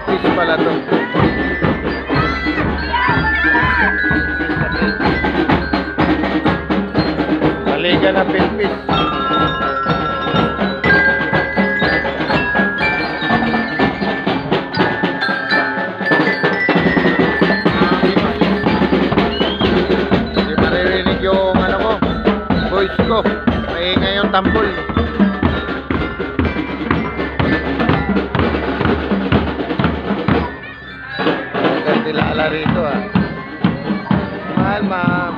Pilpis pala to. Maliga na Pilpis. Hindi maririnig yung ano ko, voice ko. Maingay yung tambol. Tilala rito ah. Mahal ma'am.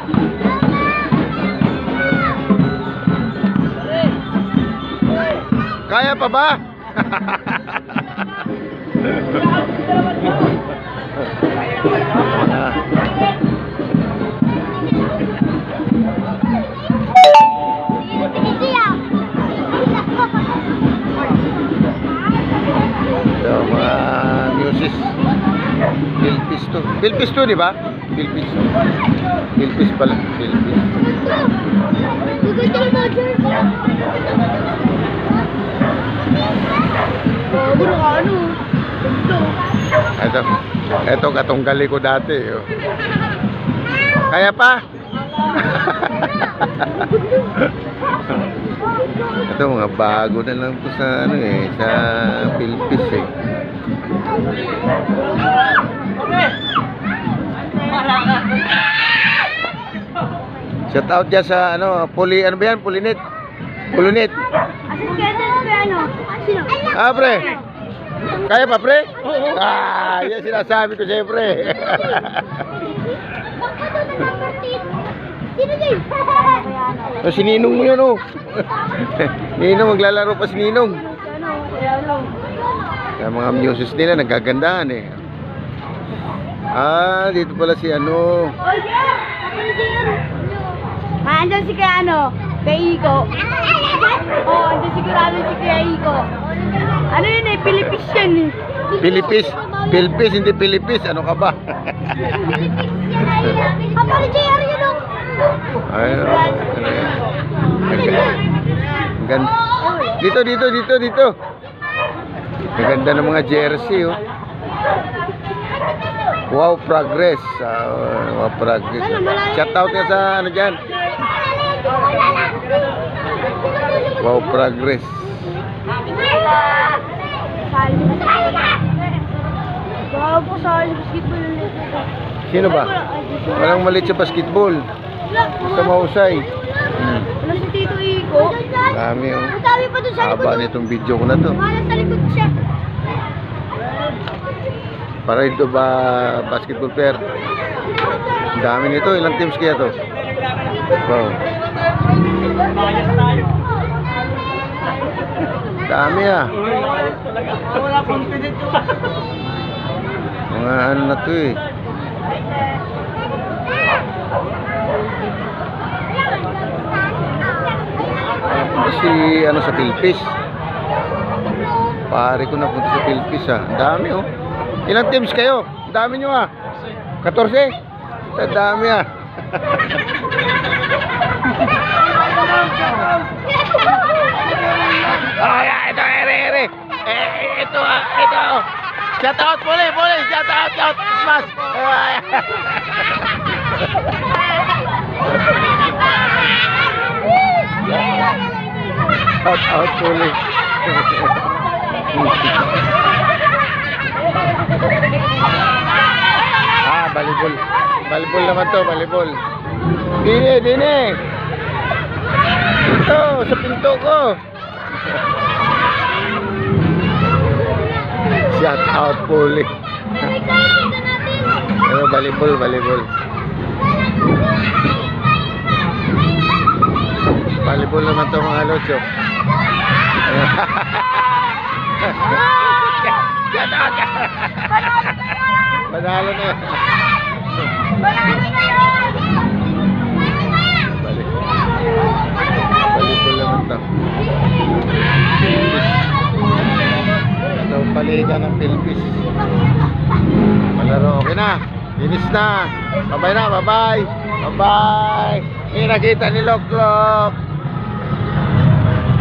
Kaya pa ba? Ito mga muses. Pilpis to. Pilpis to, di ba? Pilpis. Pilpis pala. Pilpis. Ito katunggali ko dati. Oh. Kaya pa? Ito mga bago na lang to sa ano eh, sa Pilpis eh. Shout out dyan sa ano, ano ba yan? Pulinit. Pulinit. Ah, pre. Kaya pa, pre? Ah, yan sinasabi ko siyempre. O, si Ninong mo yun, oh. Ninong, maglalaro pa si Ninong. Kaya mga muses nila, nagkagandahan eh. Ah, dito pala si ano. Andyan si kay ano, kay Iko. Oo, andyan sigurado si kay Iko. Ano yun eh, Pilipis yan eh. Pilipis. Pilpis, hindi Pilipis. Ano ka ba? Papa ni JR yun o. Ayun. Ganda. Dito, dito, dito, dito. Maganda ng mga jersey, oh. Wow, progress. Wow, progress. Shout out ka sa ano dyan. Wow, progress. Bago po sa basketball ulit. Sino ba? Walang malit sa basketball. Sa mahusay. Wala si Tito Iko. Dami, oh. Madami pa doon sa likod. Haba nitong video ko na to. Wala sa likod siya. Para ito ba basketball player? Ang dami nito. Ilang teams kaya to? Wow. Dami ah. Wala confident ko. Mga ano na to eh. Punta si ano sa Pilpis. Pare ko na punta sa Pilpis ah. Ang dami oh. Ilang teams kayo? Ang dami nyo ah. 14? Ang dami ah. Ay, ito, ere. Ito. Shout out, puli. Shout out. Smash. Shout out, puli. Volleyball. Volleyball naman to, volleyball. Dine. Ito, sa pinto ko. Shout out, puli. Ano, volleyball. Volleyball naman to mga lods, oh. Shout out. Panalo na. Volleyball naman to. Ito, paligan ng Pilpis. Malaro, okay na. Finish na. Bye-bye na, bye-bye. Bye-bye. Hindi nakita ni Loklok.